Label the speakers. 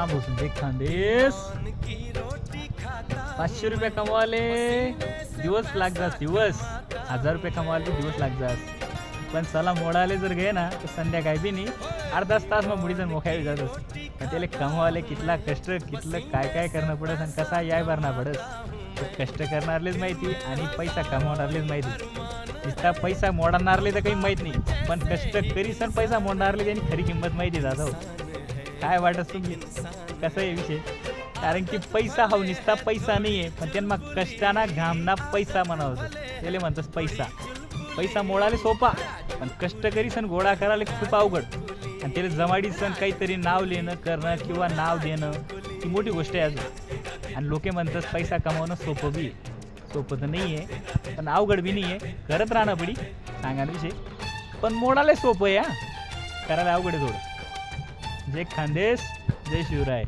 Speaker 1: बसून एक खानदेश 500 रुपये कमवाले दिवस लाग जास, दिवस 1000 रुपये कमवाले दिवस लाग जास. पण चला मोडाले जर गे ना तर संध्याकाळी बी नाही अर्धा तास मग मुडीजण मोखायला जातस. पण त्याला कमवाले कितला कष्ट कितलं काय काय करणं पडत आणि कसा याय भरणा पडत. कष्ट करणारलेच माहिती आणि पैसा कमवणारलेच माहिती. नुसता पैसा मोडणारले तर काही माहीत नाही, पण कष्ट करीसन पैसा मोडणारले त्यांनी खरी किंमत माहिती जातो. काय वाटत तुम्ही कसं आहे विषय. कारण की पैसा हा नुसता पैसा नाही आहे, पण त्यांना कष्टाना घामना पैसा म्हणावं. त्याला म्हणतात पैसा. पैसा मोडाले सोपा, पण कष्ट करीसन गोळा करायला खूप अवघड. आणि त्याला जमाडी सण काहीतरी नाव लिहिणं करणं किंवा नाव देणं ही मोठी गोष्ट आहे अजून. आणि लोके म्हणतात पैसा कमावणं सोपं बी. सोपं तर नाही आहे, पण अवघड बी नाही आहे. करत राहणं पडी सांगा विषय. पण मोडाले सोपं आहे, करायला अवघड आहे थोडं. जय खानदेश, जय शिवराय.